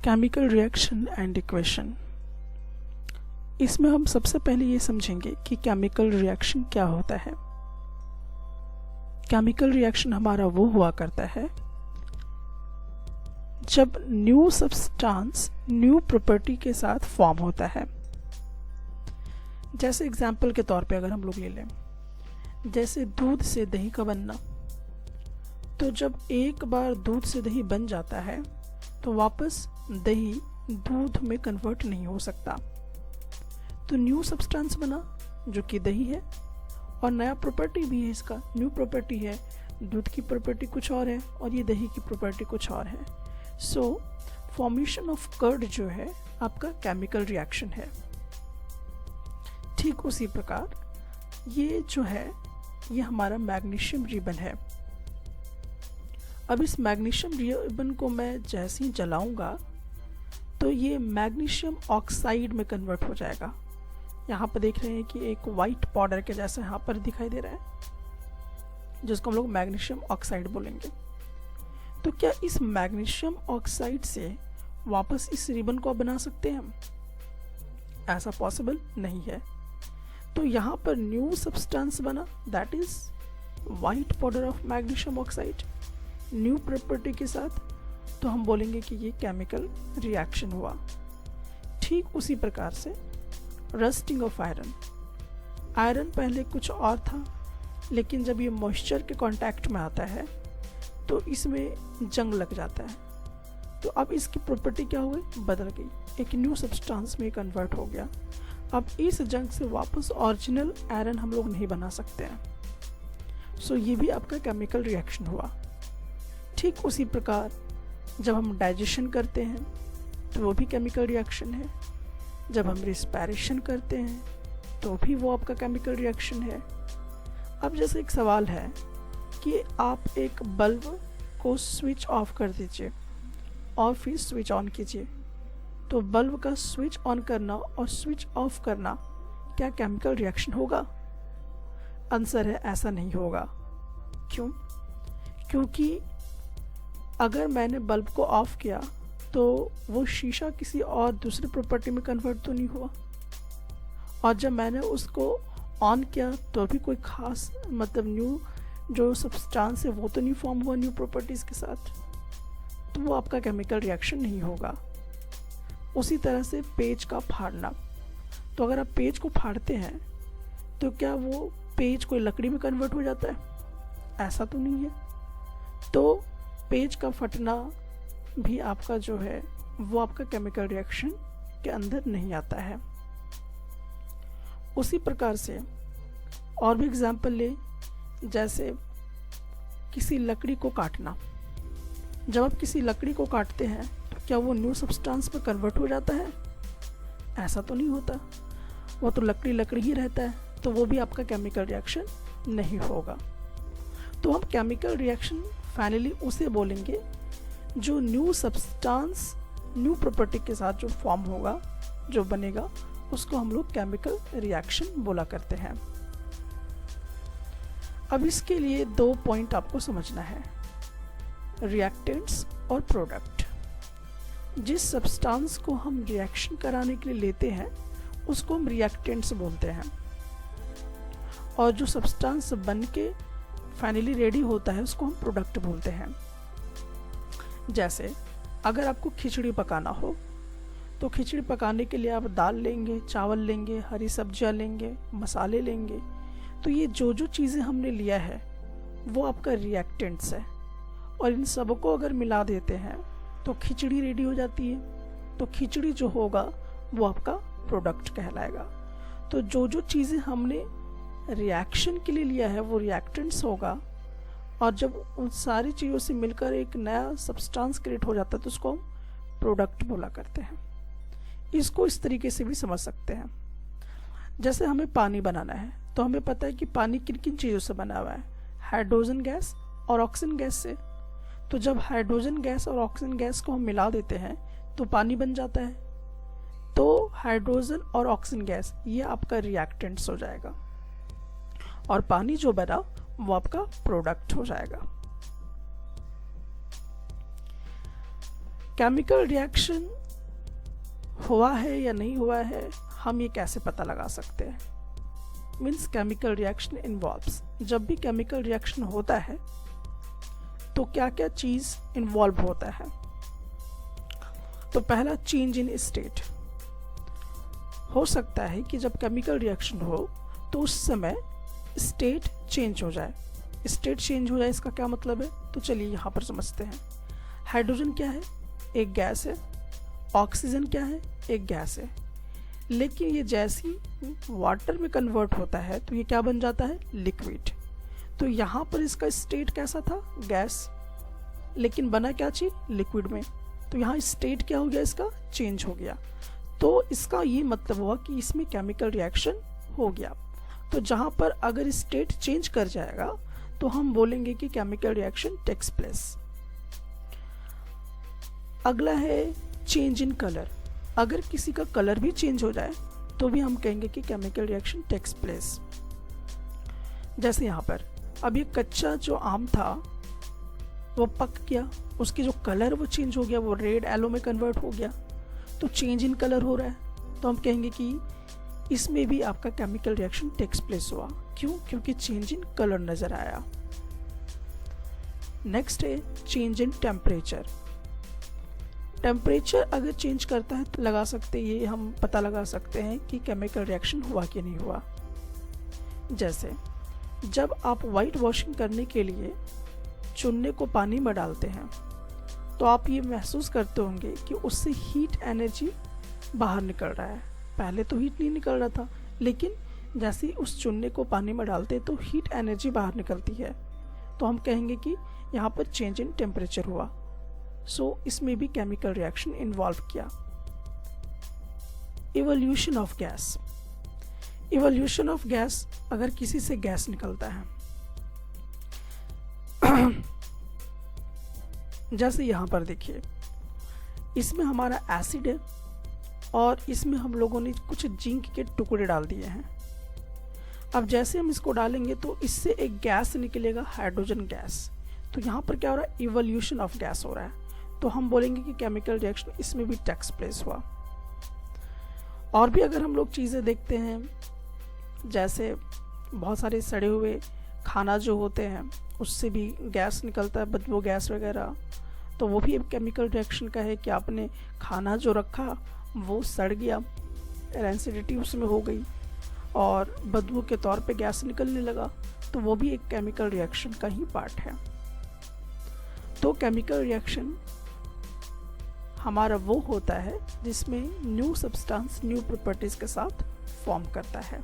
Chemical reaction and equation. इसमें हम सबसे पहले ये समझेंगे कि केमिकल रिएक्शन क्या होता है। केमिकल रिएक्शन हमारा वो हुआ करता है जब न्यू सब्सटेंस न्यू प्रॉपर्टी के साथ फॉर्म होता है। जैसे एग्जाम्पल के तौर पे अगर हम लोग ले लें, जैसे दूध से दही का बनना, तो जब एक बार दूध से दही बन जाता है तो वापस दही दूध में कन्वर्ट नहीं हो सकता। तो न्यू सब्सटेंस बना जो कि दही है, और नया प्रॉपर्टी भी है, इसका न्यू प्रॉपर्टी है। दूध की प्रॉपर्टी कुछ और है और ये दही की प्रॉपर्टी कुछ और है। सो फॉर्मेशन ऑफ कर्ड जो है आपका केमिकल रिएक्शन है। ठीक उसी प्रकार ये जो है ये हमारा मैग्नीशियम रिबन है। अब इस मैग्नीशियम रिबन को मैं जैसे ही जलाऊंगा तो ये मैग्नीशियम ऑक्साइड में कन्वर्ट हो जाएगा। यहाँ पर देख रहे हैं कि एक वाइट पाउडर के जैसा यहाँ पर दिखाई दे रहा है, जिसको हम लोग मैग्नीशियम ऑक्साइड बोलेंगे। तो क्या इस मैग्नीशियम ऑक्साइड से वापस इस रिबन को बना सकते हैं हम? ऐसा पॉसिबल नहीं है। तो यहाँ पर न्यू सब्सटेंस बना, that is white powder of magnesium oxide new property के साथ, तो हम बोलेंगे कि ये केमिकल रिएक्शन हुआ। ठीक उसी प्रकार से रस्टिंग ऑफ आयरन। आयरन पहले कुछ और था, लेकिन जब ये मॉइस्चर के कांटेक्ट में आता है तो इसमें जंग लग जाता है। तो अब इसकी प्रॉपर्टी क्या हुई? बदल गई, एक न्यू सब्सटेंस में कन्वर्ट हो गया। अब इस जंग से वापस ओरिजिनल आयरन हम लोग नहीं बना सकते हैं। सो ये भी आपका केमिकल रिएक्शन हुआ। ठीक उसी प्रकार जब हम डाइजेशन करते हैं तो वो भी केमिकल रिएक्शन है। जब हम रिस्पायरेशन करते हैं तो भी वो आपका केमिकल रिएक्शन है। अब जैसे एक सवाल है कि आप एक बल्ब को स्विच ऑफ कर दीजिए और फिर स्विच ऑन कीजिए, तो बल्ब का स्विच ऑन करना और स्विच ऑफ करना क्या केमिकल रिएक्शन होगा? आंसर है ऐसा नहीं होगा। क्यों? क्योंकि अगर मैंने बल्ब को ऑफ किया तो वो शीशा किसी और दूसरी प्रॉपर्टी में कन्वर्ट तो नहीं हुआ, और जब मैंने उसको ऑन किया तो भी कोई खास मतलब न्यू जो सब्सटेंस है वो तो नहीं फॉर्म हुआ न्यू प्रॉपर्टीज़ के साथ, तो वो आपका केमिकल रिएक्शन नहीं होगा। उसी तरह से पेज का फाड़ना, तो अगर आप पेज को फाड़ते हैं तो क्या वो पेज कोई लकड़ी में कन्वर्ट हो जाता है? ऐसा तो नहीं है। तो पेज का फटना भी आपका जो है वो आपका केमिकल रिएक्शन के अंदर नहीं आता है। उसी प्रकार से और भी एग्जाम्पल ले, जैसे किसी लकड़ी को काटना। जब आप किसी लकड़ी को काटते हैं तो क्या वो न्यू सब्सटेंस में कन्वर्ट हो जाता है? ऐसा तो नहीं होता, वो तो लकड़ी लकड़ी ही रहता है, तो वो भी आपका केमिकल रिएक्शन नहीं होगा। तो हम केमिकल रिएक्शन फाइनली उसे बोलेंगे जो न्यू सब्सटेंस न्यू प्रॉपर्टी के साथ जो फॉर्म होगा, जो बनेगा, उसको हम लोग केमिकल रिएक्शन बोला करते हैं। अब इसके लिए 2 पॉइंट आपको समझना है, रिएक्टेंट्स और प्रोडक्ट। जिस सब्सटेंस को हम रिएक्शन कराने के लिए लेते हैं उसको हम रिएक्टेंट्स बोलते हैं, और जो सब्सटेंस बन के फाइनली रेडी होता है उसको हम प्रोडक्ट बोलते हैं। जैसे अगर आपको खिचड़ी पकाना हो तो खिचड़ी पकाने के लिए आप दाल लेंगे, चावल लेंगे, हरी सब्जियां लेंगे, मसाले लेंगे। तो ये जो जो चीज़ें हमने लिया है वो आपका रिएक्टेंट्स है, और इन सबको अगर मिला देते हैं तो खिचड़ी रेडी हो जाती है। तो खिचड़ी जो होगा वो आपका प्रोडक्ट कहलाएगा। तो जो जो चीज़ें हमने रिएक्शन के लिए लिया है वो रिएक्टेंट्स होगा, और जब उन सारी चीज़ों से मिलकर एक नया सब्सटेंस क्रिएट हो जाता है तो उसको हम प्रोडक्ट बोला करते हैं। इसको इस तरीके से भी समझ सकते हैं। जैसे हमें पानी बनाना है तो हमें पता है कि पानी किन किन चीज़ों से बना हुआ है, हाइड्रोजन गैस और ऑक्सीजन गैस से। तो जब हाइड्रोजन गैस और ऑक्सीजन गैस को हम मिला देते हैं तो पानी बन जाता है। तो हाइड्रोजन और ऑक्सीजन गैस ये आपका रिएक्टेंट्स हो जाएगा और पानी जो बना वो आपका प्रोडक्ट हो जाएगा। केमिकल रिएक्शन हुआ है या नहीं हुआ है, हम ये कैसे पता लगा सकते हैं? मीन्स केमिकल रिएक्शन इन्वॉल्व्स, जब भी केमिकल रिएक्शन होता है तो क्या क्या चीज इन्वॉल्व होता है? तो पहला, चेंज इन स्टेट। हो सकता है कि जब केमिकल रिएक्शन हो तो उस समय स्टेट चेंज हो जाए। स्टेट चेंज हो जाए इसका क्या मतलब है? तो चलिए यहाँ पर समझते हैं। हाइड्रोजन क्या है? एक गैस है। ऑक्सीजन क्या है? एक गैस है। लेकिन ये जैसी वाटर में कन्वर्ट होता है तो ये क्या बन जाता है? लिक्विड। तो यहाँ पर इसका स्टेट कैसा था? गैस। लेकिन बना क्या चीज? लिक्विड में। तो यहाँ स्टेट क्या हो गया? इसका चेंज हो गया। तो इसका ये मतलब हुआ कि इसमें केमिकल रिएक्शन हो गया। तो जहां पर अगर स्टेट चेंज कर जाएगा तो हम बोलेंगे कि केमिकल रिएक्शन टेक्स प्लेस। अगला है चेंज इन कलर। अगर किसी का कलर भी चेंज हो जाए तो भी हम कहेंगे कि केमिकल रिएक्शन टेक्स प्लेस। जैसे यहाँ पर अब ये कच्चा जो आम था वो पक गया, उसकी जो कलर वो चेंज हो गया, वो रेड येलो में कन्वर्ट हो गया। तो चेंज इन कलर हो रहा है तो हम कहेंगे कि इसमें भी आपका केमिकल रिएक्शन टेक्स प्लेस हुआ। क्यों? क्योंकि चेंज इन कलर नजर आया। नेक्स्ट है चेंज इन टेम्परेचर। टेम्परेचर अगर चेंज करता है तो लगा सकते हैं, ये हम पता लगा सकते हैं कि केमिकल रिएक्शन हुआ कि नहीं हुआ। जैसे जब आप वाइट वॉशिंग करने के लिए चुन्ने को पानी में डालते हैं तो आप ये महसूस करते होंगे कि उससे हीट एनर्जी बाहर निकल रहा है। पहले तो हीट नहीं निकल रहा था, लेकिन जैसे ही उस चुन्ने को पानी में डालते तो हीट एनर्जी बाहर निकलती है। तो हम कहेंगे कि यहाँ पर चेंज इन टेम्परेचर हुआ। सो इसमें भी केमिकल रिएक्शन इन्वॉल्व किया। Evolution of gas. Evolution of gas, अगर किसी से गैस निकलता है जैसे यहाँ पर देखिए, इसमें हमारा एसिड है और इसमें हम लोगों ने कुछ जिंक के टुकड़े डाल दिए हैं। अब जैसे हम इसको डालेंगे तो इससे एक गैस निकलेगा, हाइड्रोजन गैस। तो यहाँ पर क्या हो रहा है? इवोल्यूशन ऑफ गैस हो रहा है। तो हम बोलेंगे कि केमिकल रिएक्शन इसमें भी टेक्स प्लेस हुआ। और भी अगर हम लोग चीज़ें देखते हैं, जैसे बहुत सारे सड़े हुए खाना जो होते हैं उससे भी गैस निकलता है, बदबू गैस वगैरह। तो वो भी एक केमिकल रिएक्शन का है कि आपने खाना जो रखा वो सड़ गया, एसिडिटी उसमें हो गई और बदबू के तौर पे गैस निकलने लगा। तो वो भी एक केमिकल रिएक्शन का ही पार्ट है। तो केमिकल रिएक्शन हमारा वो होता है जिसमें न्यू सब्सटेंस न्यू प्रॉपर्टीज के साथ फॉर्म करता है।